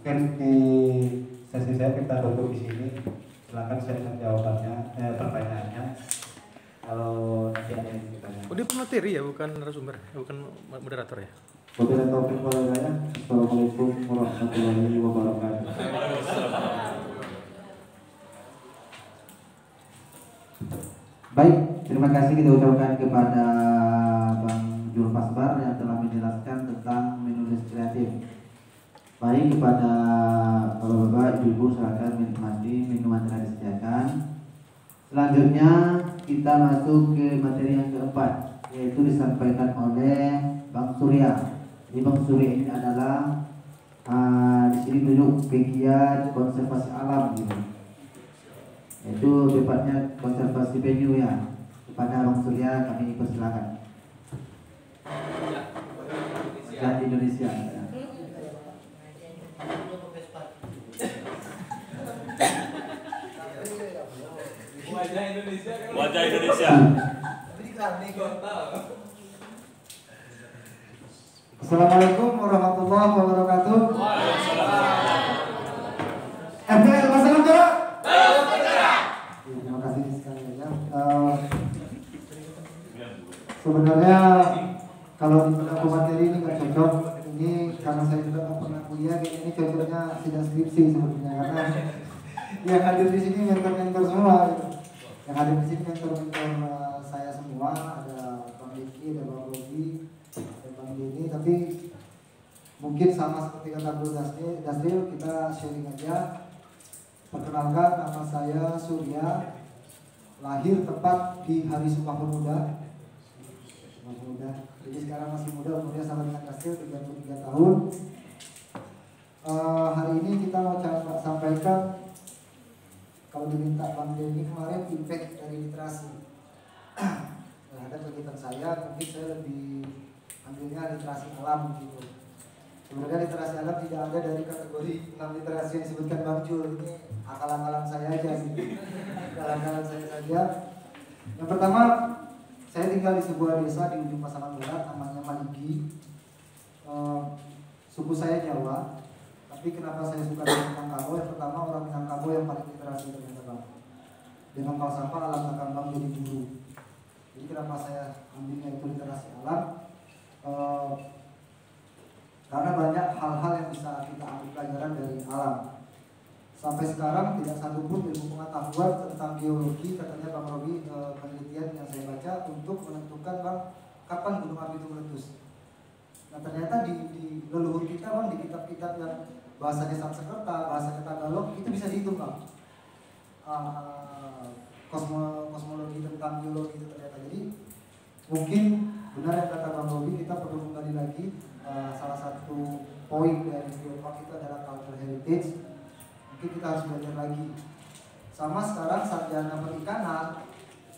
Mungkin di sesi saya kita tutup di sini. Silakan siapkan jawabannya, pertanyaannya. Kalau nanti ada yang ditanya. Oh, dia pemateri ya, bukan narasumber, bukan moderator ya? Wabillahi taufiq wal hidayah. Assalamualaikum warahmatullahi wabarakatuh. Baik, terima kasih kita ucapkan kepada Bang Jul Pasbar yang telah menjelaskan tentang menulis kreatif. Baik, kepada bapak-bapak, ibu-ibu, silakan menikmati minuman yang disediakan. Selanjutnya kita masuk ke materi yang keempat, yaitu disampaikan oleh Bang Surya. Jadi Bang Surya ini adalah di sini duduk pegiat konservasi alam gitu. Yaitu tepatnya konservasi penyu ya. Kepada Bang Surya kami persilakan. Dan Indonesia. Wajah Indonesia. Assalamualaikum warahmatullahi wabarakatuh. FPL masalah enggak? Terima kasih sekali ya. Sebenarnya kalau di beberapa materi ini nggak cocok. Ini karena saya juga nggak pernah kuliah, ini cocoknya sidang skripsi sebenarnya karena yang hadir di sini mentor-mentor semua. Gitu. Yang hadir di sini mentor-mentor saya semua, ada Bang Diki, ada Bang Robi, ada Bang Dini, tapi mungkin sama seperti kata Bro Dasril, kita sharing aja. Perkenalkan, nama saya Surya, lahir tepat di hari Sumpah Pemuda. Jadi sekarang masih muda, umurnya sama dengan Dasril, 33 tahun. Hari ini kita mau sampaikan, kalau diminta Bang Denny kemarin, impact dari literasi terhadap kegiatan saya. Mungkin saya lebih ambilnya literasi alam gitu. Sebenarnya literasi alam tidak ada dari kategori 6 literasi yang disebutkan Bang Jul. Ini akal-akalan saya aja gitu. Akal-akalan saya saja. Yang pertama, saya tinggal di sebuah desa di ujung Pasaman Barat, namanya Maligi. Suku saya Jawa, tapi kenapa saya suka dengan Minangkabau? Yang pertama, orang Minangkabau yang paling literasi ternyata Bang. Dengan falsafah alam akan Bang jadi guru. Jadi kenapa saya ambilnya itu literasi alam? Karena banyak hal-hal yang bisa kita ambil pelajaran dari alam. Sampai sekarang tidak satu pun ilmu pengetahuan tentang geologi, katanya Bang Robi, penelitian yang saya baca untuk menentukan Bang kapan gunung api itu meletus. Nah ternyata di leluhur kita Bang, di kitab-kitab yang bahasanya Sanskerta, bahasa Tagalog itu bisa dihitung Bang. Kosmologi tentang geologi itu ternyata. Jadi mungkin benar yang kata Bang Robi, kita perlu kembali lagi. Salah satu poin dari geopark itu adalah cultural heritage. Mungkin kita harus belajar lagi. Sama sekarang sarjana perikanan,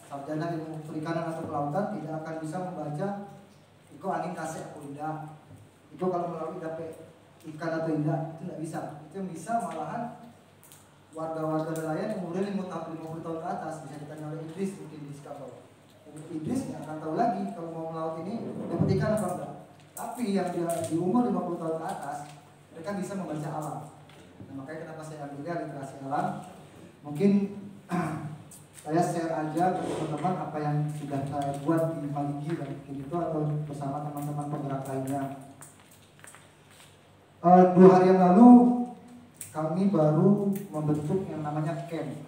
sarjana ilmu perikanan atau kelautan tidak akan bisa membaca itu angin kasih atau indah. Itu kalau melalui dapet ikan atau indah itu tidak bisa. Itu yang bisa malahan warga-warga nelayan yang umurnya 50 tahun ke atas. Bisa ditanya oleh Idris mungkin di Skapau. Idris nggak akan tahu lagi kalau mau melaut ini dapat ikan atau enggak. Tapi yang di umur 50 tahun ke atas mereka bisa membaca alam. Nah, makanya kenapa saya ambilnya literasi alam. Mungkin saya share aja ke teman-teman apa yang sudah saya buat di Maligi dan begitu atau bersama teman-teman penggerak lainnya. 2 hari yang lalu kami baru membentuk yang namanya CAMP,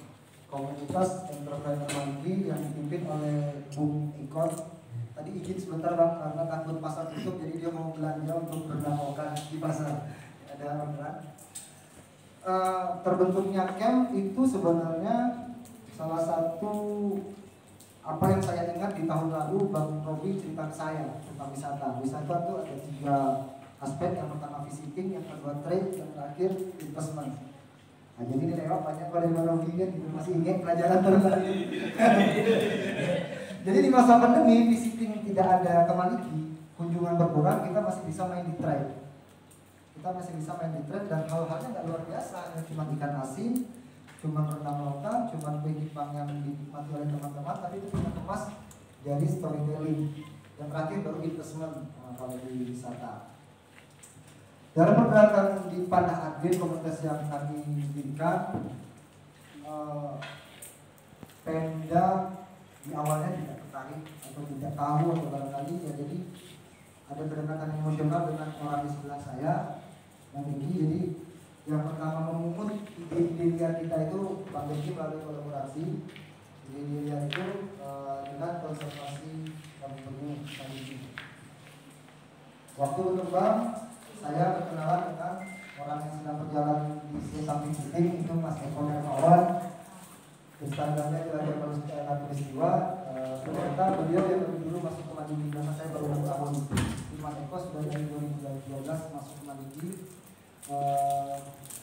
Komunitas Entrepreneur Maligi, yang dipimpin oleh Bung Ikon. Tadi izin sebentar Bang, karena takut pasar tutup, jadi dia mau belanja untuk berdakwahkan di pasar. Ada orderan. Terbentuknya camp itu sebenarnya salah satu apa yang saya ingat di tahun lalu Bang Robi cerita ke saya tentang wisata. Wisata itu ada 3 aspek, yang pertama visiting, yang kedua trade, yang terakhir investment. Nah, jadi ini lewat banyak pada Bang Robi kan, masih ingat pelajaran terus tadi. Jadi di masa pandemi visiting tidak ada ke Maligi, kunjungan berkurang, kita masih bisa main di trade. Kita masih bisa main di trade dan hal-halnya nggak luar biasa, cuma ikan asin, cuma rendang lautan, cuma kue Jepang yang dinikmati oleh teman-teman, tapi itu kita kemas jadi storytelling. Yang terakhir baru investment kalau di wisata. Dalam pergerakan di Panah Admin komunitas yang kami dirikan, Pemda di awalnya tidak tertarik atau tidak tahu atau barangkali ya, jadi ada kedekatan emosional dengan orang di sebelah saya dan Diki. Jadi yang pertama memungut ide-ide liar kita itu Bang Diki melalui kolaborasi. Ide-ide liar itu dengan konservasi kampung tadi. Waktu berkembang, saya berkenalan dengan orang yang sedang berjalan di samping titik itu Mas Eko Hermawan. Instagramnya ada peristiwa. Ternyata beliau yang lebih dulu masuk ke Mandiri karena saya baru 2 tahun. Mas Eko sudah dari 2012 masuk ke Mandiri.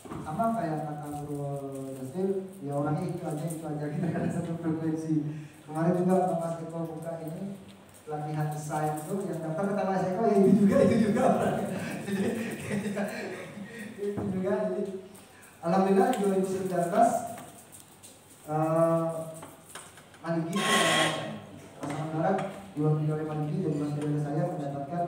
Sama kayak kata Nurul Yasil, ya orangnya itu aja kita ada satu frekuensi. Kemarin juga Mas Eko buka ini latihan desain itu yang daftar kata Mas Eko ya itu juga itu juga. Jadi alhamdulillah 2019 Maliki pasangan barat diwakili oleh Maliki dan Mas Dede saya mendapatkan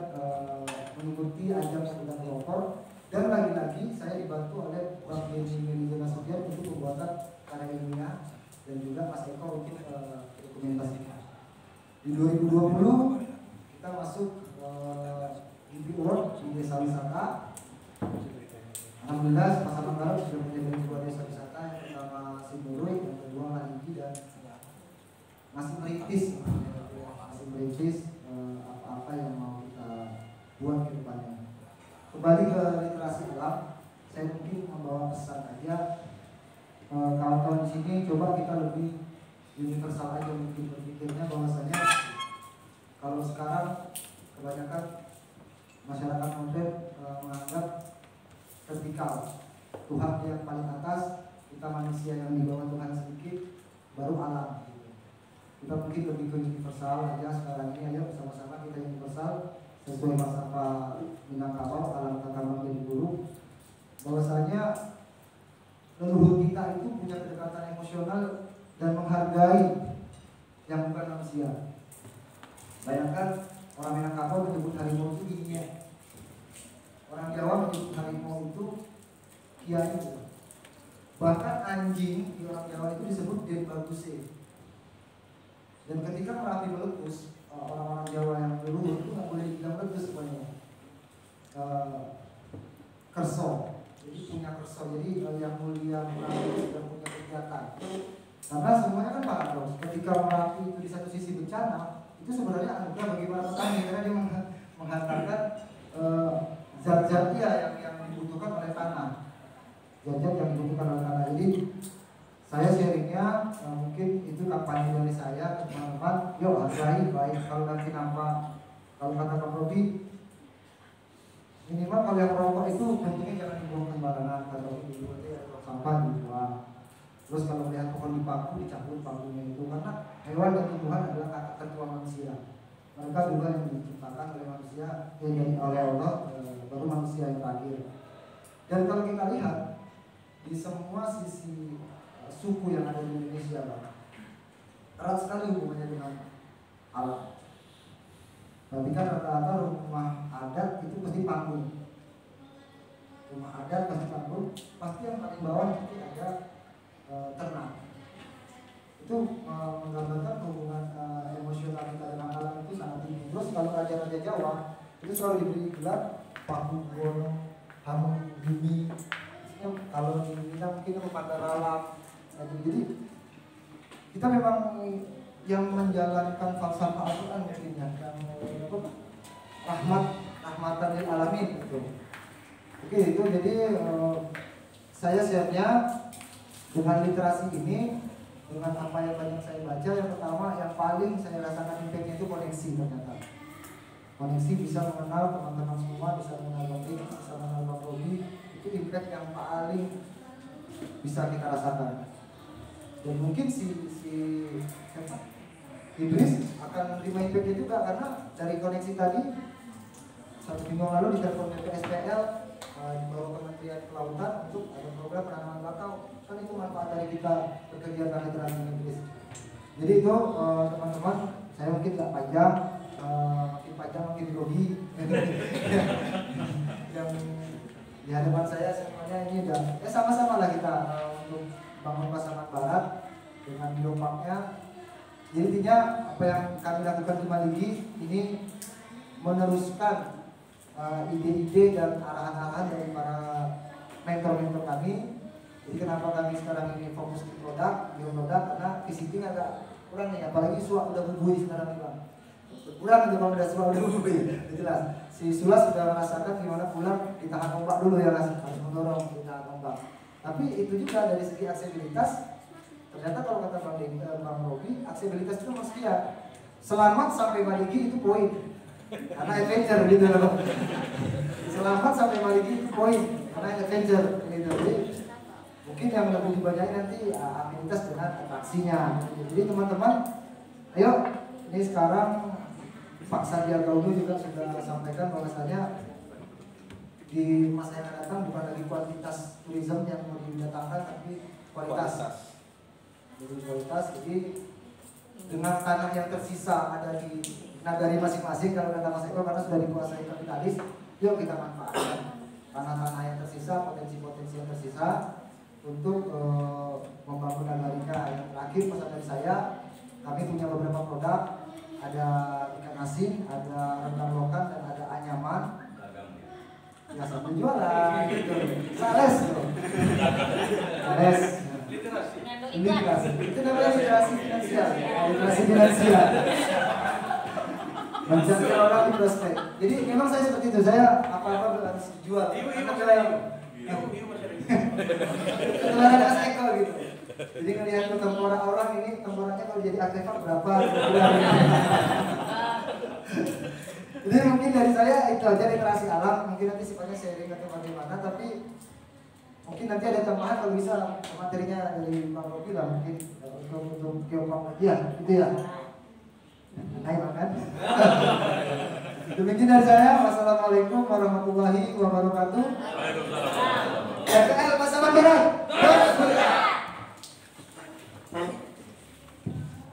mengikuti ajang sebutan pelopor, dan lagi-lagi saya dibantu oleh Bang Denny Melizana Sofian untuk pembuatan karya ilmiah dan juga Mas Eko mungkin dokumentasinya. Di 2020 kita masuk GP Award di Desa Wisata. Alhamdulillah pasangan barat sudah menjadi sebuah desa wisata, yang pertama Simurui, yang kedua Maliki, dan masih merintis apa-apa yang mau kita buat ke depannya. Kembali ke literasi alam, saya mungkin membawa pesan aja, kawan-kawan di sini coba kita lebih universal aja mungkin berpikirnya, bahwasanya kalau sekarang kebanyakan masyarakat modern menganggap vertikal, Tuhan yang paling atas, kita manusia yang di bawah Tuhan sedikit, baru alam. Gitu. Kita mungkin lebih ke universal aja sekarang ini, ayo sama-sama kita universal sesuai falsafah Minangkabau, alam tata menjadi buruk, bahwasanya leluhur kita itu punya kedekatan emosional dan menghargai yang bukan manusia. Bayangkan orang Minangkabau menyebut harimau itu inyek, orang Jawa menyebut harimau itu kiai. Bahkan anjing di orang Jawa itu disebut den baguse. Dan ketika Merapi meletus, orang-orang Jawa yang leluhur itu nggak boleh dibilang meletus semuanya. Kerso, jadi punya kerso. Jadi yang mulia Merapi itu sudah punya kegiatan. Karena semuanya kan paradoks. Ketika Merapi itu di satu sisi bencana, itu sebenarnya anugerah bagi para petani karena dia menghantarkan zat-zat yang dibutuhkan oleh tanah. Zat-zat yang dibutuhkan oleh tanah. Jadi saya sharingnya mungkin itu kampanye dari saya ke teman-teman. Yuk hargai, baik kalau nanti nampak, kalau kata Pak Robi, minimal kalau yang merokok itu bentuknya jangan dibuang sembarangan. Kalau itu sampah dibuang. Terus kalau melihat pohon dipaku, dicabut pakunya itu, karena hewan dan tumbuhan adalah kakak tertua manusia. Mereka juga yang diciptakan oleh manusia, yang oleh Allah, baru manusia yang terakhir. Dan kalau kita lihat di semua sisi suku yang ada di Indonesia, erat sekali hubungannya dengan alam. Tapi kan rata-rata rumah adat itu pasti panggung. Rumah adat pasti panggung, pasti yang paling bawah nanti ada ternak. Itu menggambarkan hubungan emosional kita dengan alam itu sangat tinggi. Terus kalau raja-raja Jawa itu selalu diberi gelar Pakubono, Hamengkubumi. Kalau di Minang mungkin Pemandang Alam. Jadi kita memang yang menjalankan falsafah Al-Quran mungkin yang rahmatan lil alamin gitu. Oke, itu jadi saya share-nya dengan literasi ini, dengan apa yang banyak saya baca. Yang pertama, yang paling saya rasakan impact-nya itu koneksi. Ternyata koneksi bisa mengenal teman-teman semua, bisa mengenal Bang Dik, bisa mengenal Bang Robi. Itu impact yang paling bisa kita rasakan. Dan mungkin si Idris akan menerima impact-nya juga, karena dari koneksi tadi 1 minggu lalu ditelepon BPSPL di bawah Kementerian Kelautan untuk ada program penanaman bakau. Kan itu manfaat dari kita berkegiatan literasi Idris. Jadi itu teman-teman, saya mungkin nggak panjang, makin panjang makin grogi. yang Di hadapan saya semuanya ini udah ya sama-sama lah kita untuk bangun pasangan barat dengan geoparknya. Jadi intinya apa yang kami lakukan di Maligi ini meneruskan ide-ide dan arahan-arahan dari para mentor-mentor kami. Jadi kenapa kami sekarang ini fokus di produk, karena visiting agak kurang nih, apalagi suak udah bubui sekarang nih Bang. Kurang itu Bang, udah suak udah bubui, jelas. Si Sulas sudah merasakan gimana pulang ditahan ombak dulu ya Mas, harus mendorong ditahan ombak. Tapi itu juga dari segi aksesibilitas, ternyata kalau kata Bang Robi, aksesibilitas itu nomor sekian. Selamat sampai Maligi itu poin, karena adventure gitu loh. Selamat sampai Maligi itu poin, karena adventure gitu. Jadi mungkin yang lebih dibanyain nanti aktivitas dengan atraksinya. Jadi teman-teman, ayo ini sekarang Pak Sandiaga Uno juga sudah sampaikan bahwasanya di masa yang akan datang bukan lagi kuantitas turisme yang mau didatangkan, tapi kualitas. Jadi kualitas. Jadi dengan tanah yang tersisa ada di nagari masing-masing, kalau kata Mas Eko karena sudah dikuasai kapitalis, yuk kita manfaatkan tanah-tanah yang tersisa, potensi-potensi yang tersisa untuk membangun Nagarika. Yang terakhir pesan dari saya, kami punya beberapa produk, ada ikan asin, ada rendang lokan, dan ada anyaman. Ya sambil jualan gitu. Sales loh. Sales. Literasi. Itu namanya literasi finansial. Literasi finansial. Menjadi orang di prospek. Jadi memang saya seperti itu. Saya apa-apa harus dijual. Ketularan Mas Eko gitu. Jadi ngelihat temporak orang ini, temporaknya kalau jadi aktifan berapa? Jadi mungkin dari saya itu aja literasi alam. Mungkin nanti sifatnya sharing atau bagaimana, tapi mungkin nanti ada tambahan kalau bisa materinya dari Bang Robi lah, mungkin untuk geopark ya, gitu ya. Hai makan. Demikian dari saya. Wassalamualaikum warahmatullahi wabarakatuh. RKL Pasaman Barat.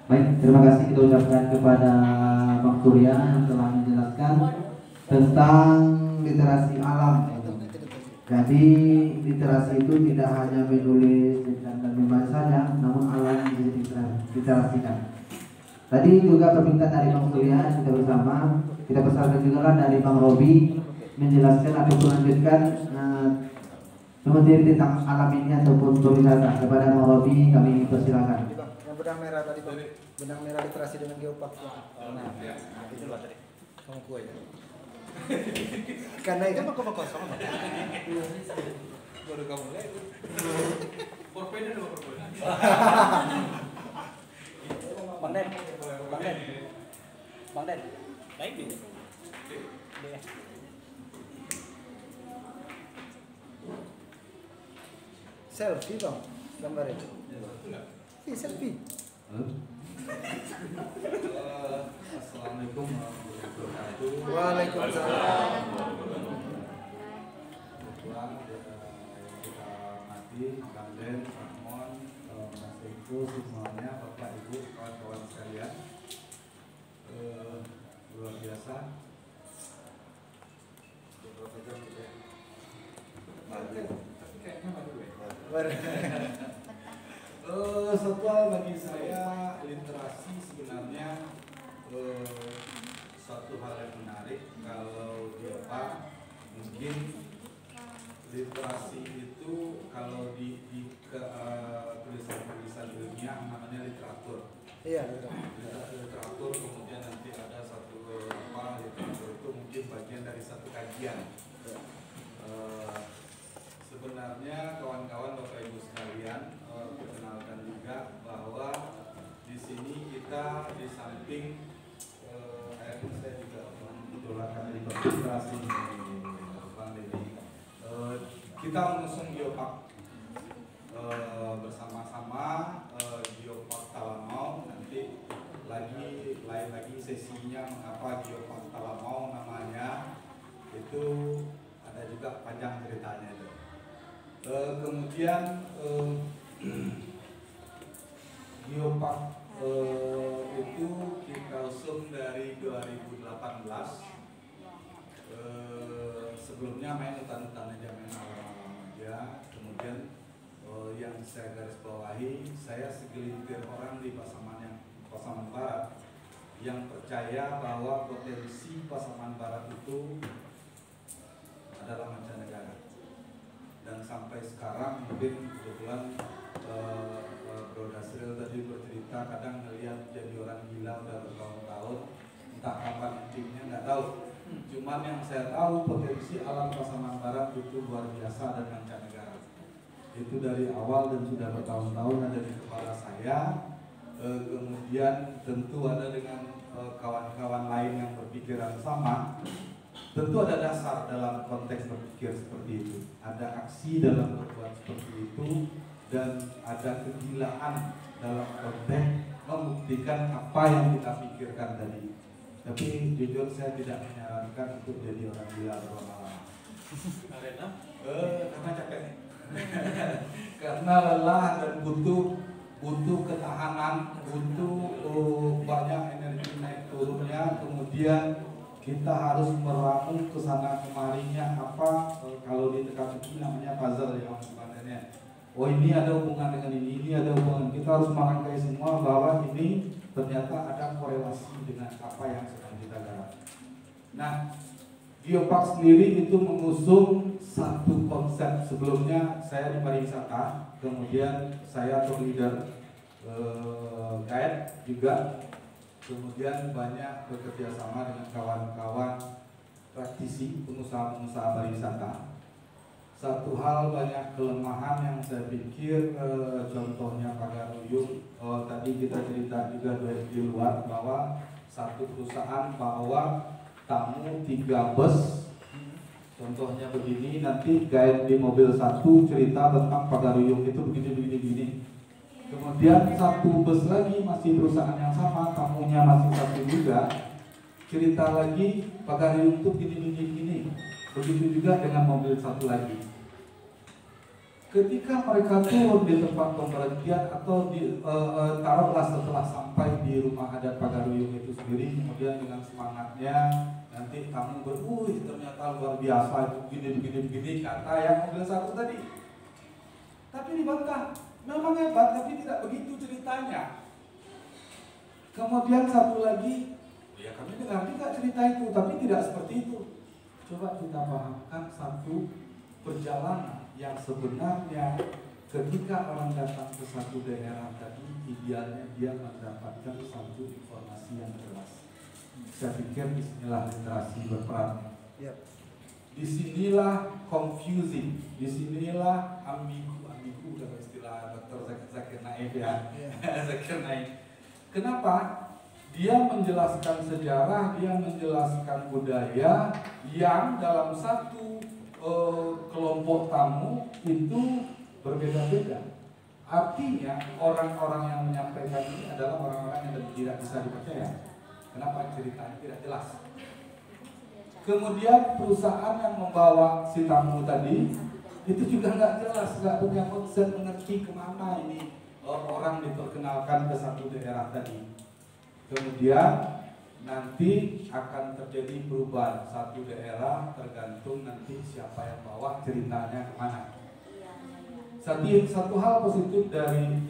Baik, terima kasih kita ucapkan kepada Bang Surya yang telah menjelaskan tentang literasi alam. Jadi literasi itu tidak hanya menulis dan membaca saja, namun alam juga diliterasikan. Tadi juga permintaan dari Bang Surya kita bersama, kita pesankan juga dari Bang Robi menjelaskan atau melanjutkan materi tentang alam ini ataupun berwisata. Kepada Bang Robi kami persilakan. Yang benang merah tadi Bang, benang merah literasi dengan geopark. Nah, itu lah tadi. Kamu kue ya. Karena itu mah kosong. Baru kamu lihat. Porpoinnya dulu porpoin. Bang Den. Naik deh. Selfie Bang, gambar itu. Selfie. Assalamualaikum warahmatullahi wabarakatuh. Waalaikumsalam. Kebetulan kita mati, Bang Den, Rahmon, Mas Eko, semuanya, Bapak Ibu, kawan-kawan sekalian, luar biasa. Soal bagi saya literasi sebenarnya suatu hal yang menarik. Kalau apa mungkin literasi itu kalau di tulisan-tulisan ilmiah namanya literatur. Iya, literatur, kemudian nanti ada satu literatur itu mungkin bagian dari satu kajian. Sebenarnya kawan-kawan Bapak Ibu sekalian, perkenalkan juga bahwa di sini kita di samping saya juga mendolakan dari literasi Bang Dedi, kita mengusung geopark bersama-sama, geopark Talamau. Nanti lain lagi sesinya mengapa geopark Talamau namanya, itu ada juga panjang ceritanya itu. Kemudian geopark itu kita usung dari 2018. sebelumnya main hutan-hutan aja, main alam-alam aja. Kemudian yang saya garis bawahi, saya segelintir orang di Pasaman Barat yang percaya bahwa potensi Pasaman Barat itu adalah mancanegara. Dan sampai sekarang mungkin kebetulan Bro Dasril tadi bercerita kadang ngelihat jadi orang gila udah bertahun-tahun, entah kapan intinya nggak tahu. Cuman yang saya tahu potensi alam Pasaman Barat itu luar biasa dan mancanegara. Itu dari awal dan sudah bertahun-tahun ada di kepala saya. Kemudian tentu ada dengan kawan-kawan lain yang berpikiran sama. Tentu ada dasar dalam konteks berpikir seperti itu. Ada aksi dalam berbuat seperti itu dan ada kegilaan dalam konteks membuktikan apa yang kita pikirkan tadi. Tapi jujur saya tidak menyarankan untuk jadi orang gila berlama-lama. Karena capek. Karena lelah dan butuh ketahanan, butuh banyak energi naik turunnya, kemudian kita harus meramu ke sana kemarinya apa kalau di teka-teki namanya puzzle yang sebenarnya. Oh ini ada hubungan dengan ini ada hubungan. Kita harus merangkai semua bahwa ini ternyata ada korelasi dengan apa yang sedang kita garap. Nah, Geopark sendiri itu mengusung satu konsep. Sebelumnya saya di pariwisata, kemudian saya tour leader, guide juga. Kemudian banyak bekerja sama dengan kawan-kawan praktisi, pengusaha-pengusaha pariwisata. Satu hal banyak kelemahan yang saya pikir, contohnya Pagaruyung, tadi kita cerita juga di luar bahwa satu perusahaan bawa tamu 3 bus. Contohnya begini, nanti guide di mobil satu cerita tentang Pagaruyung itu begini. Kemudian satu bus lagi masih perusahaan yang sama, tamunya masih satu juga, cerita lagi Pagaruyung itu gini. Begitu juga dengan mobil satu lagi. Ketika mereka turun di tempat pemberhentian atau taruhlah setelah sampai di rumah adat Pagaruyung itu sendiri, kemudian dengan semangatnya nanti tamu ternyata luar biasa begini kata yang mobil satu tadi. Tapi dibantah. Memang hebat, tapi tidak begitu ceritanya. Kemudian satu lagi, ya kami dengar juga cerita itu, tapi tidak seperti itu. Coba kita pahamkan satu perjalanan yang sebenarnya ketika orang datang ke satu daerah tadi, idealnya dia mendapatkan satu informasi yang jelas. Saya pikir disinilah literasi berperan. Disinilah confusing, disinilah ambigu dalam istilah Dr. Zakir Naik ya. Zakir Naik. Kenapa? Dia menjelaskan sejarah, dia menjelaskan budaya yang dalam satu kelompok tamu itu berbeda-beda. Artinya orang-orang yang menyampaikan ini adalah orang-orang yang tidak bisa dipercaya. Kenapa? Ceritanya tidak jelas. Kemudian perusahaan yang membawa si tamu tadi itu juga nggak jelas, nggak punya konsep mengerti kemana ini orang diperkenalkan ke satu daerah tadi. Kemudian nanti akan terjadi perubahan satu daerah tergantung nanti siapa yang bawa ceritanya kemana. Satu hal positif dari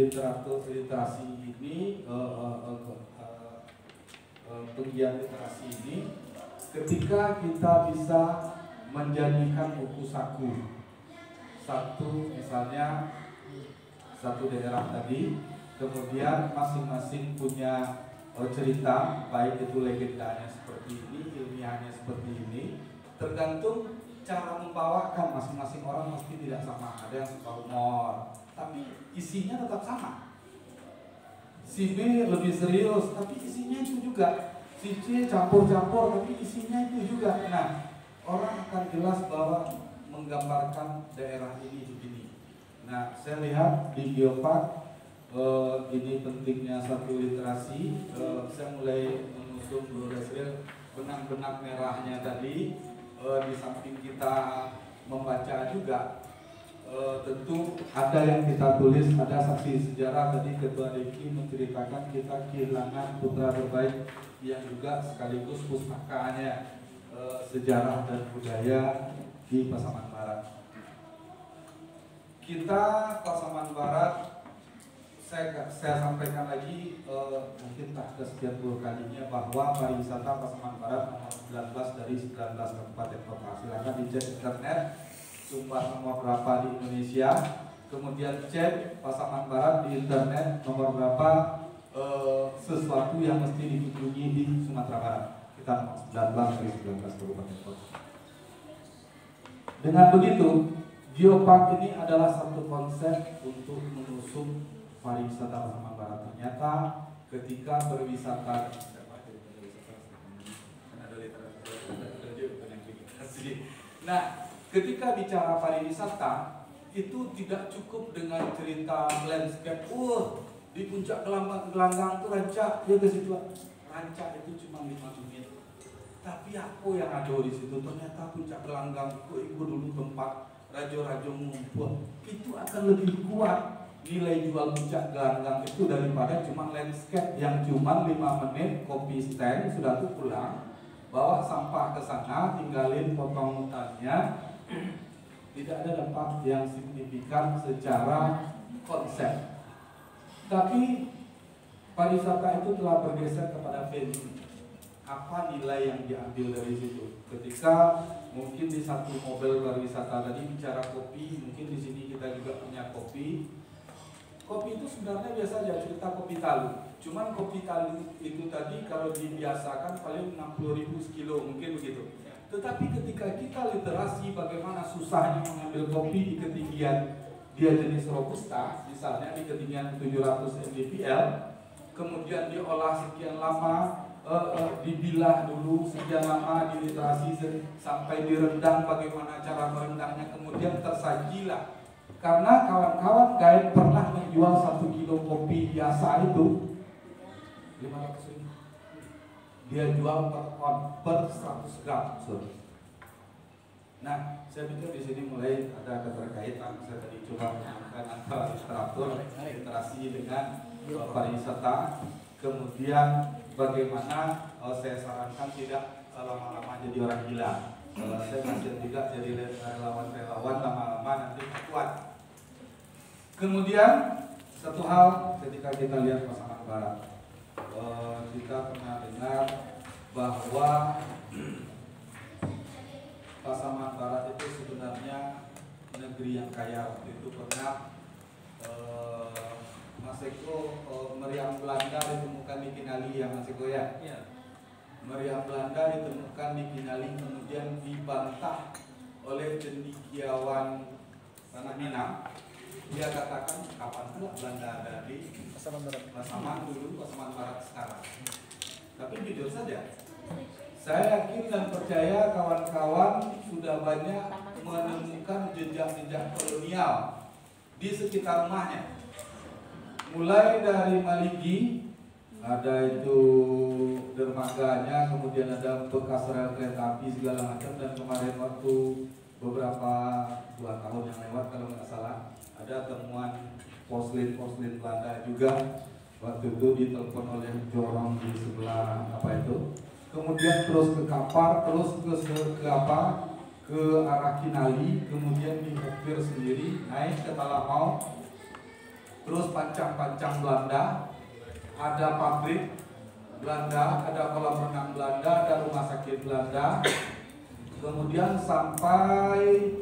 literasi ini, penggiat literasi ini, ketika kita bisa menjadikan buku saku misalnya satu daerah tadi, kemudian masing-masing punya cerita, baik itu legendanya seperti ini, ilmiahnya seperti ini, tergantung cara membawakan masing-masing orang pasti tidak sama. Ada yang suka humor, tapi isinya tetap sama. Si B lebih serius, tapi isinya itu juga. Si C campur-campur, tapi isinya itu juga. Nah, orang akan jelas bahwa menggambarkan daerah ini begini. Nah, saya lihat di Geopark ini pentingnya satu literasi. Saya mulai mengusung Bro Dasril benang-benang merahnya tadi. Di samping kita membaca juga, tentu ada yang kita tulis, ada saksi sejarah. Tadi Ketua Deki menceritakan kita kehilangan putra terbaik yang juga sekaligus pustakanya. sejarah dan budaya di Pasaman Barat. Kita Pasaman Barat, saya sampaikan lagi mungkin tak kesekian puluh kalinya bahwa pariwisata Pasaman Barat nomor 19 dari 19 kabupaten kota. Silakan dicek internet Sumbar nomor berapa di Indonesia, kemudian cek Pasaman Barat di internet nomor berapa sesuatu yang mesti dikunjungi di Sumatera Barat. Kita nomor 19 dari 19 kabupaten kota. Dengan begitu, Geopark ini adalah satu konsep untuk mengusung pariwisata Pasaman Barat. Ternyata ketika berwisata, nah, ketika bicara pariwisata itu tidak cukup dengan cerita landscape. Di puncak gelanggang itu rancak, ya ke situ. Rancak itu cuma 5 menit. Tapi apa yang ada di situ? Ternyata puncak gelanggang itu dulu tempat raja-raja ngumpul. Itu akan lebih kuat nilai jual puncak gelanggang itu daripada cuma landscape yang cuma 5 menit, kopi stand sudah tuh pulang, bawa sampah ke sana, tinggalin potong hutannya. Tidak ada dampak yang signifikan secara konsep. Tapi pariwisata itu telah bergeser kepada venue. Apa nilai yang diambil dari situ? Ketika mungkin di satu mobil pariwisata tadi bicara kopi, mungkin di sini kita juga punya kopi. Kopi itu sebenarnya biasa aja, cerita kopi talu. Cuman kopi talu itu tadi kalau dibiasakan paling 60.000 sekilo, mungkin begitu. Tetapi ketika kita literasi bagaimana susahnya mengambil kopi di ketinggian dia jenis robusta, misalnya di ketinggian 700 mdpl, kemudian diolah sekian lama, dibilah dulu sekian lama, diliterasi sampai direndam, bagaimana cara merendamnya, kemudian tersajilah. Karena kawan-kawan guide pernah menjual 1 kilo kopi biasa itu 500.000. Dia jual per 100 gram. Nah, saya pikir di sini mulai ada keterkaitan. Saya tadi coba menyambungkan antara literatur, literasi dengan pariwisata. Kemudian bagaimana saya sarankan tidak lama-lama jadi orang gila. Saya kasihan juga jadi relawan lama-lama nanti kuat. Kemudian satu hal ketika kita lihat Pasaman Barat, kita pernah dengar bahwa Pasaman Barat itu sebenarnya negeri yang kaya. Waktu itu pernah Mas Eko, meriam Belanda ditemukan di Kinali ya Mas Eko ya? Ya. Meriam Belanda ditemukan di Kinali, kemudian dibantah oleh cendekiawan Tanah Minang. Dia katakan kapan pula Belanda ada di Pasaman Barat? Pasaman dulu, Pasaman Barat sekarang. Tapi jujur saja, saya yakin dan percaya kawan-kawan sudah banyak menemukan jejak-jejak kolonial di sekitar rumahnya. Mulai dari Maligi, ada itu dermaganya, kemudian ada bekas rel kereta api segala macam, dan kemarin waktu beberapa 2 tahun yang lewat kalau nggak salah, ada temuan porselin Belanda juga. Waktu itu ditelepon oleh Jorong di sebelah apa itu. Kemudian terus ke Kapar, terus ke arah Kinali, kemudian di Hokir sendiri, naik ke Talamau, terus pancang-pancang Belanda, ada pabrik Belanda, ada kolam renang Belanda, ada rumah sakit Belanda, kemudian sampai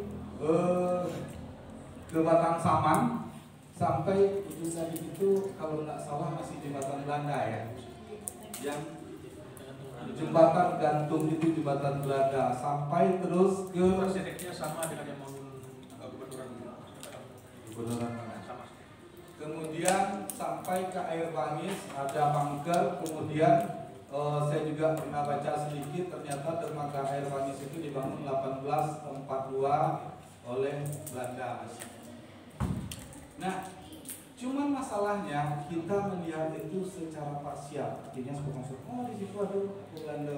ke Batang Saman, sampai ujung tadi itu kalau nggak salah masih jembatan Belanda ya, yang jembatan gantung itu jembatan Belanda, sampai terus ke Proyeknya sama dengan yang bangun gubernuran sama. Kemudian sampai ke Air Bangis ada bunker. Kemudian saya juga pernah baca sedikit, ternyata dermaga Air Bangis itu dibangun 1842 oleh Belanda. Nah, cuman masalahnya kita melihat itu secara parsial, artinya sepotong-sepotong. Oh, di situ ada Belanda.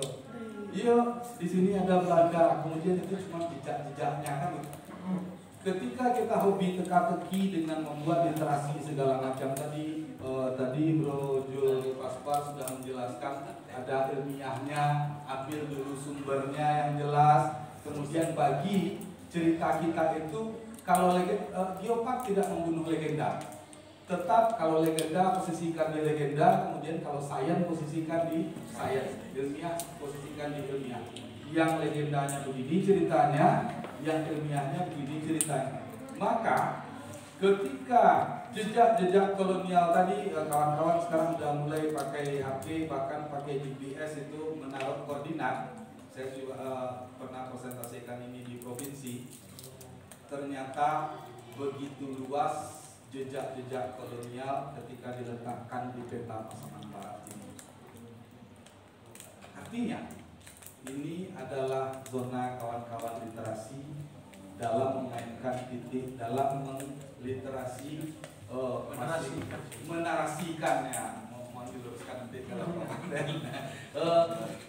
Iya, di sini ada Belanda. Kemudian itu cuma jejak-jejaknya kan. ketika kita hobi teka-teki dengan membuat literasi segala macam tadi Bro Jul Pasbar sudah menjelaskan ada ilmiahnya, ambil dulu sumbernya yang jelas, kemudian bagi cerita kita itu kalau Geopark tidak membunuh legenda, tetap kalau legenda posisikan di legenda, kemudian kalau sains posisikan di sains, ilmiah posisikan di ilmiah. Yang legendanya begini ceritanya, yang ilmiahnya begini ceritanya. Maka ketika jejak-jejak kolonial tadi, kawan-kawan sekarang sudah mulai pakai HP, bahkan pakai GPS itu menaruh koordinat. Saya juga pernah presentasikan ini di provinsi. Ternyata begitu luas jejak-jejak kolonial ketika diletakkan di peta Pasaman Barat ini. Artinya ini adalah zona kawan-kawan literasi dalam memainkan titik, dalam meliterasi, menarasikannya, mau diluruskan nanti kalau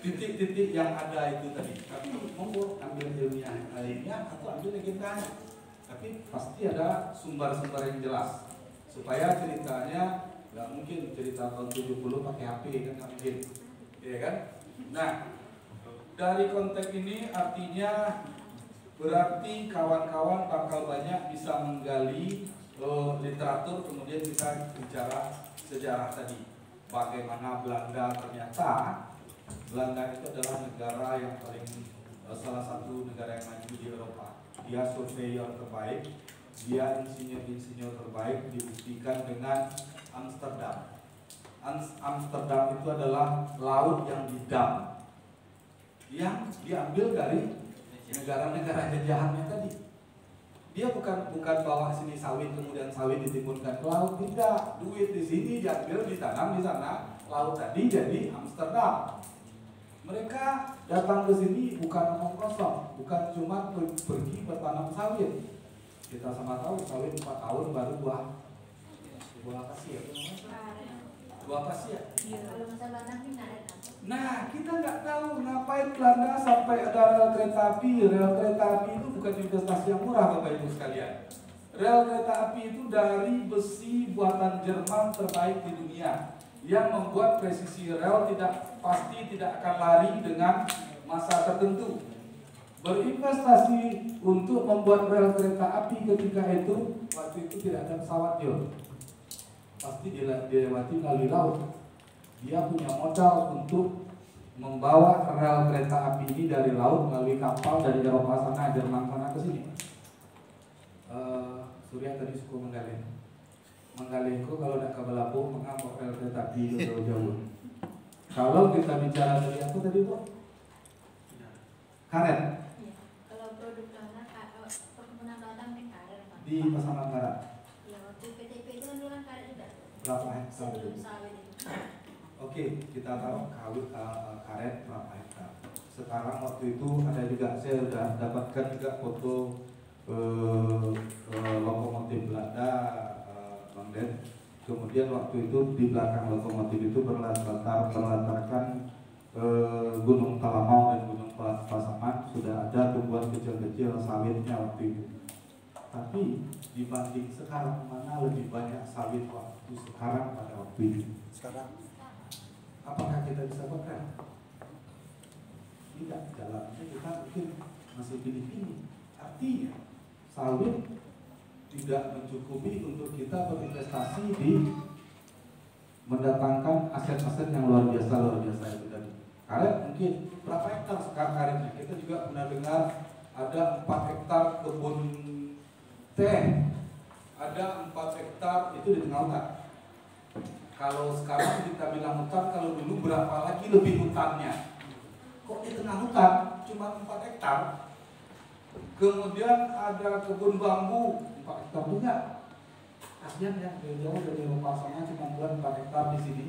titik-titik yang ada itu tadi. Tapi monggo ambil ilmiah atau ambil legendanya. Tapi pasti ada sumber-sumber yang jelas supaya ceritanya nggak mungkin cerita tahun 70 pakai HP kan, nggak mungkin, ya kan? Nah, dari konteks ini artinya berarti kawan-kawan bakal banyak bisa menggali literatur, kemudian kita bicara sejarah tadi. Bagaimana Belanda ternyata Belanda itu adalah negara yang paling salah satu negara yang maju di Eropa. Dia surveyor terbaik, dia insinyur-insinyur terbaik, dibuktikan dengan Amsterdam. Amsterdam itu adalah laut yang didam, yang diambil dari negara-negara jajahannya tadi. Dia bukan bawa sini sawit kemudian sawit ditimbunkan ke laut, tidak. Duit di sini diambil, ditanam di sana, laut tadi jadi Amsterdam. Mereka datang ke sini bukan omong kosong, bukan cuma pergi bertanam sawit. Kita sama tahu sawit 4 tahun baru buah apa sih ya? Buah apa sih ya? Nah, kita nggak tahu ngapain Belanda sampai ada rel kereta api. Rel kereta api itu bukan investasi yang murah, Bapak Ibu sekalian. Rel kereta api itu dari besi buatan Jerman terbaik di dunia, yang membuat presisi rel pasti tidak akan lari dengan masa tertentu. Berinvestasi untuk membuat rel kereta api ketika itu, waktu itu tidak ada pesawat Jul, pasti dilewati melalui laut. Dia punya modal untuk membawa rel kereta api ini dari laut melalui kapal dari Eropa sana, Jerman sana ke sini. Surya tadi suka menggali itu kalau nak ke Lampung mengapa rel kereta api jauh-jauh. Kalau kita bicara dari apa tadi Bu? Karet. Iya. Kalau produk tanah perkebunan ladang di karet Pak. Di Pasaman Barat. Iya, waktu PTP itu kan dulu karet juga. Berapa hektar itu? Sebelum sawit itu. Oke, kita tahu karet berapa hektar. Sekarang waktu itu ada juga, saya sudah dapatkan juga foto lokomotif Belanda, Bang Den. Kemudian waktu itu di belakang lokomotif itu berlatarkan Gunung Talamau dan Gunung Pasaman, sudah ada tumbuhan kecil-kecil sawitnya waktu itu. Tapi dibanding sekarang, mana lebih banyak sawit waktu sekarang pada waktu itu? Sekarang Apakah kita bisa bekerja? Tidak, jalannya kita mungkin masih pilih-pilih. Artinya sawit tidak mencukupi untuk kita berinvestasi di mendatangkan aset-aset yang luar biasa itu tadi. Karet mungkin berapa hektar sekarang karetnya? Kita juga pernah dengar ada 4 hektar kebun teh, ada 4 hektar itu di tengah hutan. Kalau sekarang kita bilang hutan, kalau dulu berapa lagi lebih hutannya? Kok di tengah hutan cuma 4 hektar? Kemudian ada kebun bambu 4 hektar juga. Kasihan ya, jauh dari Eropa sana cuma buat 4 hektar di sini.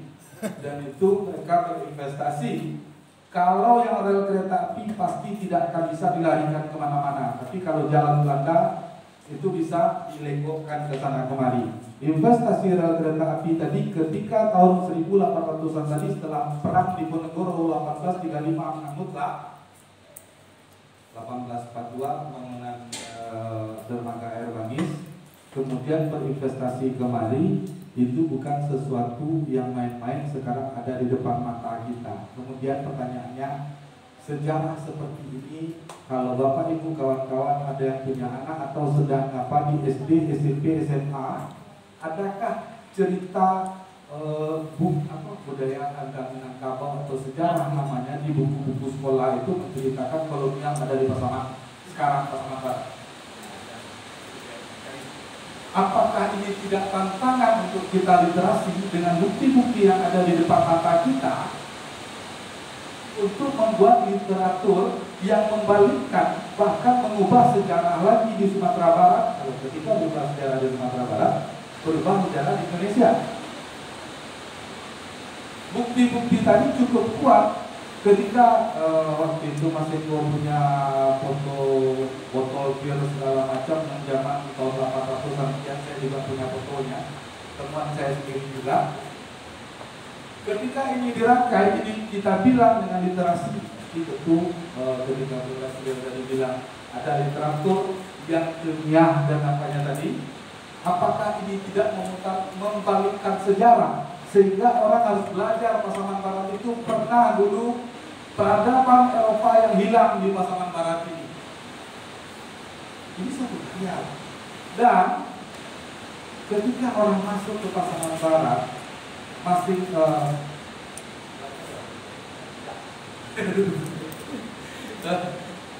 Dan itu mereka berinvestasi. Kalau yang rel kereta api pasti tidak akan bisa dilarikan kemana-mana. Tapi kalau jalan Belanda itu bisa dilenggokkan ke sana kemari. Investasi rel kereta api tadi ketika tahun 1800-an tadi, setelah perang Diponegoro 1835 mutlak, 1842 pembangunan dermaga air Bangis, kemudian berinvestasi kemari, itu bukan sesuatu yang main-main sekarang ada di depan mata kita. Kemudian pertanyaannya, sejarah seperti ini, kalau Bapak Ibu kawan-kawan ada yang punya anak atau sedang di SD, SMP, SMA, adakah cerita budaya Minangkabau atau sejarah namanya di buku-buku sekolah itu menceritakan kolonial ada di Pasaman sekarang, Pasaman Barat? Apakah ini tidak tantangan untuk kita literasi dengan bukti-bukti yang ada di depan mata kita untuk membuat literatur yang membalikkan, bahkan mengubah sejarah lagi di Sumatera Barat? Kalau ketika berubah sejarah di Sumatera Barat, berubah sejarah di Indonesia. Bukti-bukti tadi cukup kuat ketika waktu itu Mas Eko punya foto botol bir segala macam yang zaman tahun 800-an sekian, saya juga punya fotonya, teman saya sendiri juga. Ketika ini dirangkai, ini kita bilang dengan literasi itu ketika Presiden tadi bilang ada literatur yang ilmiah dan apanya tadi, apakah ini tidak membalikkan sejarah sehingga orang harus belajar Pasaman Barat itu pernah dulu peradaban Eropa yang hilang di Pasaman Barat ini. Ini satu hal. Dan ketika orang masuk ke Pasaman Barat masih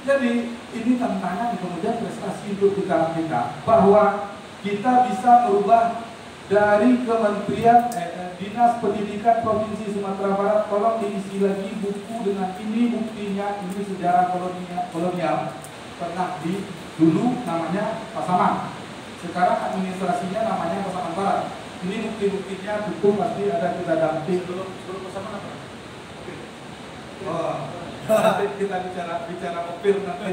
jadi ini tantangan kemudian prestasi untuk kita bahwa kita bisa merubah dari Kementerian Dinas Pendidikan Provinsi Sumatera Barat, tolong diisi lagi buku dengan ini buktinya, ini sejarah kolonial pernah dulu namanya Pasaman, sekarang administrasinya namanya Pasaman Barat. Ini bukti-buktinya tentu pasti ada kita damping. Belum Pasaman apa? Oh, nanti kita bicara opir nanti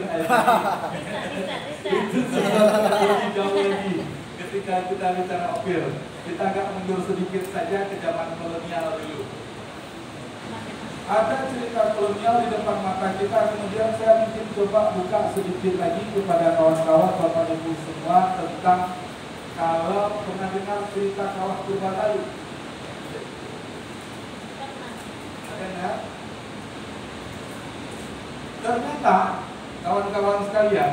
itu lebih jauh lagi. Ketika kita bicara opir, kita agak mundur sedikit saja ke zaman kolonial dulu. Ada cerita kolonial di depan mata kita, kemudian saya mungkin coba buka sedikit lagi kepada kawan-kawan Bapak Ibu semua tentang kalau pernah dengar cerita Kawah Purbatalu. Ada? Ternyata kawan-kawan sekalian,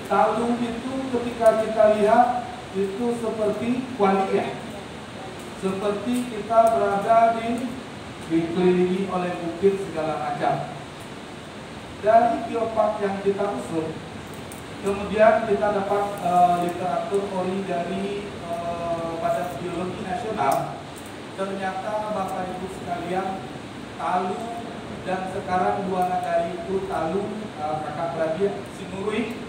Talu itu ketika kita lihat itu seperti kualiah, seperti kita berada dikelilingi oleh bukit segala macam. Dari geopark yang kita usung, kemudian kita dapat literatur ori dari Badan Geologi Nasional. Ternyata Bapak Ibu sekalian, Talu dan sekarang dua nagari itu Talu, kakak beradik Sinurui,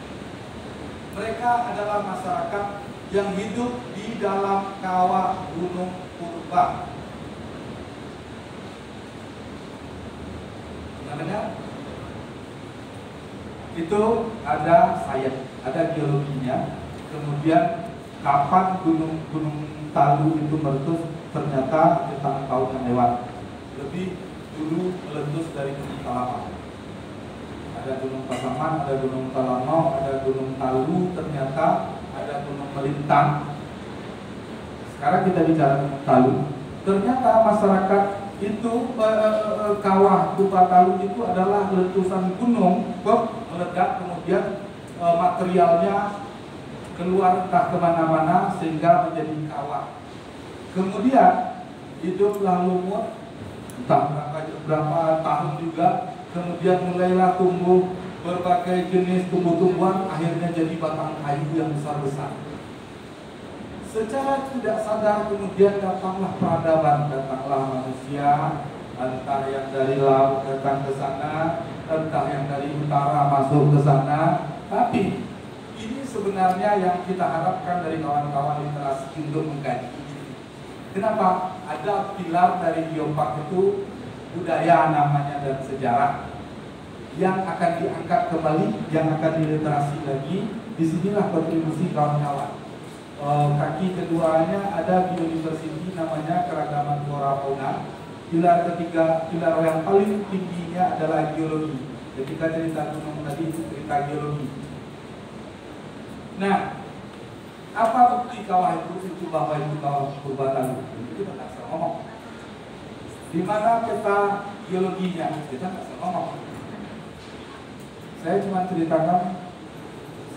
mereka adalah masyarakat yang hidup di dalam kawah Gunung Purba. Namanya itu ada sains, ada geologinya. Kemudian kapan gunung Talu itu meletus, ternyata jutaan tahun yang lewat. Lebih dulu meletus dari Gunung Talamau. Ada Gunung Pasaman, ada Gunung Talamau, ada Gunung Talu, ternyata ada Gunung Melintang. Sekarang kita bicara Gunung Talu. Ternyata masyarakat itu kawah Purbatalu Talu itu adalah letusan gunung meledak, kemudian materialnya keluar entah kemana-mana sehingga menjadi kawah. Kemudian hiduplah lumut entah berapa tahun juga, kemudian mulailah tumbuh berbagai jenis tumbuh-tumbuhan, akhirnya jadi batang kayu yang besar-besar. Secara tidak sadar kemudian datanglah peradaban, datanglah manusia, entah yang dari laut datang ke sana, entah yang dari utara masuk ke sana. Tapi ini sebenarnya yang kita harapkan dari kawan-kawan literasi untuk mengkaji. Kenapa? Ada pilar dari geopark itu budaya namanya dan sejarah yang akan diangkat kembali, yang akan diliterasi lagi. Disinilah kontribusi kawan-kawan. Kaki keduanya ada biodiversity namanya keragaman flora fauna. Pilar ketiga, pilar yang paling tingginya adalah geologi. Ketika cerita gunung tadi itu cerita geologi. Nah, apa bukti kawah itu bahwa itu kawah Purba-Talu? Itu kita nggak bisa ngomong. Di mana peta geologinya? Kita nggak bisa ngomong. Saya cuma ceritakan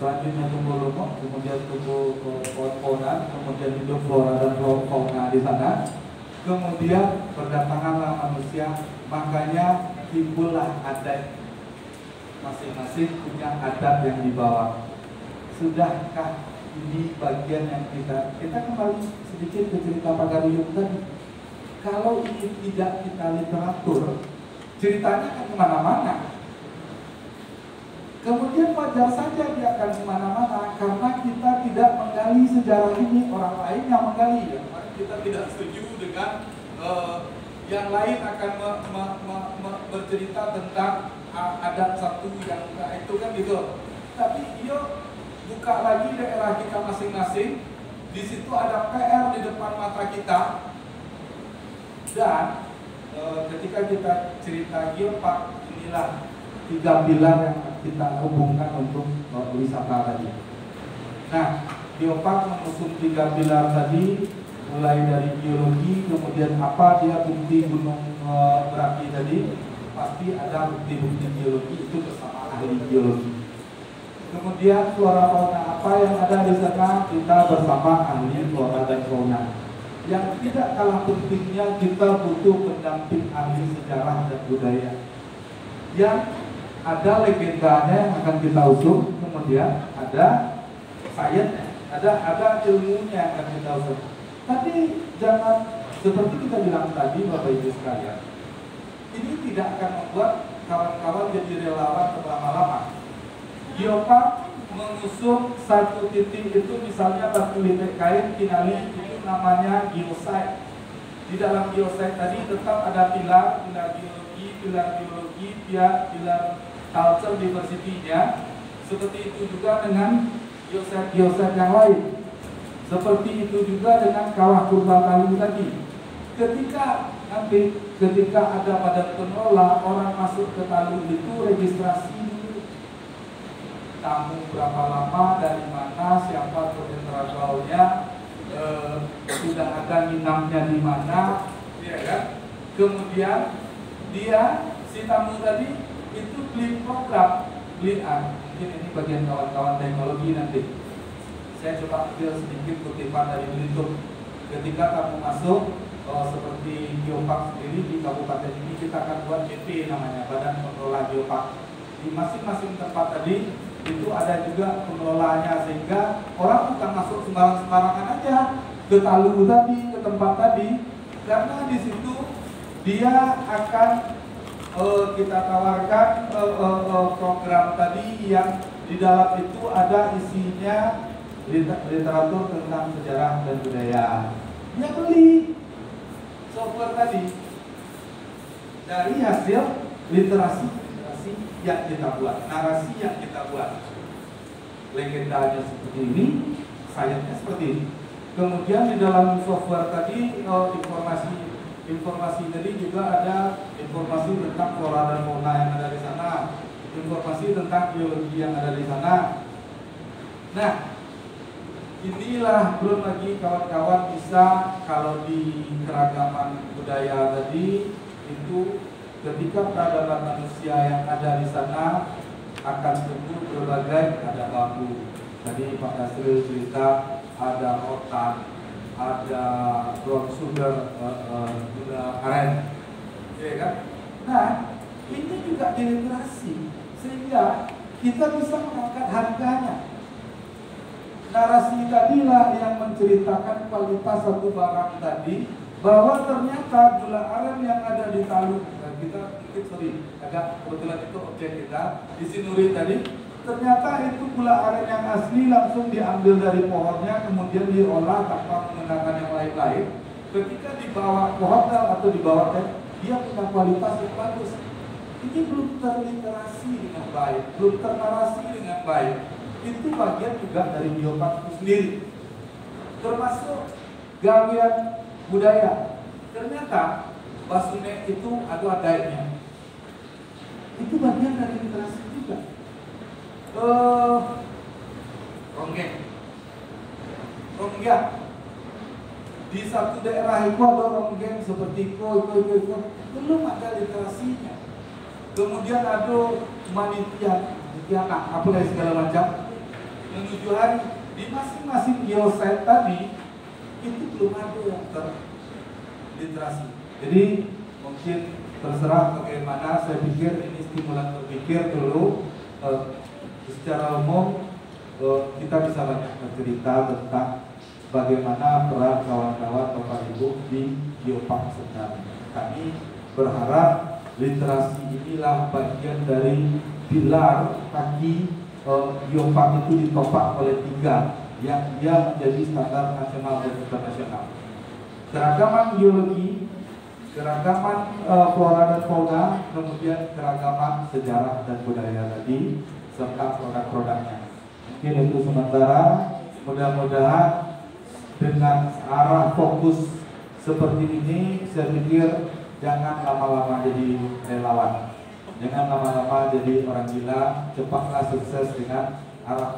selanjutnya tumbuh lumut, kemudian tumbuh pohon-pohonan, kemudian hidup flora dan fauna di sana, kemudian berdatanganlah manusia, makanya timbullah adat, masing-masing punya adat yang dibawa. Sudahkah ini bagian yang kita kembali sedikit ke cerita Pagaruyung tadi. Kalau ini tidak kita literatur, ceritanya akan kemana-mana. Kemudian wajar saja dia akan kemana-mana karena kita tidak menggali sejarah ini, orang lain yang menggali. Ya. Kita tidak setuju dengan yang lain akan bercerita tentang adat satu yang itu kan gitu. Tapi yuk buka lagi daerah kita masing-masing. Di situ ada PR di depan mata kita. Dan ketika kita cerita geopark, inilah 3 pilar yang kita hubungkan untuk wisata tadi. Nah, geopark mengusung 3 pilar tadi, mulai dari geologi, kemudian apa dia bukti gunung berapi tadi, pasti ada bukti-bukti geologi itu bersama ahli geologi. Kemudian flora fauna apa yang ada di sana, kita bersama ahli flora dan fauna. Yang tidak kalah pentingnya kita butuh pendamping ahli sejarah dan budaya. Yang ada legendanya yang akan kita usung, kemudian ada sainsnya, ada ilmunya yang akan kita usung. Tapi jangan seperti kita bilang tadi, Bapak Ibu sekalian, ini tidak akan membuat kawan-kawan jadi relawan berlama-lama. Geopark mengusung satu titik itu, misalnya batu litek kain Kinali, itu namanya geosite. Di dalam geosite tadi tetap ada pilar geologi, pilar culture diversity-nya. Seperti itu juga dengan geosite yang lain. Seperti itu juga dengan kawah Purba-Talu tadi. Ketika ada badan pengelola, orang masuk ke Talu itu registrasi dulu. Tamu berapa lama, dari mana, siapa koordinatornya, sudah ada nginapnya di mana, ya kan? Kemudian si tamu tadi itu beli program, mungkin ini bagian kawan-kawan teknologi nanti. Saya coba ambil sedikit kutipan dari Belitung. Ketika kamu masuk, seperti geopark sendiri di kabupaten ini, kita akan buat BP namanya, Badan Pengelola Geopark. Di masing-masing tempat tadi itu ada juga pengelolanya, sehingga orang bukan masuk sembarangan aja ke Talu tadi, ke tempat tadi, karena di situ dia akan kita tawarkan program tadi yang di dalam itu ada isinya literatur tentang sejarah dan budaya. Dia beli software tadi dari hasil literasi yang kita buat, narasi yang kita buat. Legendanya seperti ini, sainsnya seperti ini. Kemudian di dalam software tadi informasi tadi juga ada informasi tentang flora dan fauna yang ada di sana, informasi tentang geologi yang ada di sana. Nah, inilah belum lagi kawan-kawan bisa, kalau di keragaman budaya tadi itu ketika peradaban manusia yang ada di sana akan tumbuh berbagai, ada bambu. Tadi Pak Dasril cerita ada rotan, ada brown sugar, gula aren, ya kan? Nah, ini juga diliterasi sehingga kita bisa mengangkat harganya. Narasi tadilah yang menceritakan kualitas satu barang tadi, bahwa ternyata gula aren yang ada di Talu, kita agak kebetulan itu objek kita di Sinuri tadi, ternyata itu gula aren yang asli langsung diambil dari pohonnya, kemudian diolah tanpa menggunakan yang lain-lain. Ketika dibawa ke hotel atau dibawa ke, dia punya kualitas yang bagus. Ini belum terliterasi dengan baik, belum ternarasi dengan baik. Itu bagian juga dari geopark itu sendiri, termasuk gawean budaya. Ternyata Basune itu ada adanya, itu bagian dari literasi juga. ronggeng. Ronggeng. Di satu daerah itu ada ronggeng seperti itu, belum ada literasinya. Kemudian ada manitian, apa lagi segala macam, menuju hari di masing-masing geosite tadi itu belum ada yang terliterasi. Jadi mungkin terserah bagaimana. Saya pikir ini stimulan berpikir dulu. Secara umum kita bisa banyak bercerita tentang bagaimana peran kawan-kawan Bapak Ibu di Geopark sebenarnya. Kami berharap literasi inilah bagian dari pilar kaki Geopark itu ditopang oleh 3 yang dia menjadi standar nasional dan internasional. Keragaman geologi, keragaman flora dan fauna, kemudian keragaman sejarah dan budaya tadi, serta produk-produknya. Mungkin itu sementara. Mudah-mudahan dengan arah fokus seperti ini, saya pikir jangan lama-lama jadi relawan, jangan lama-lama jadi orang gila, cepatlah sukses dengan arah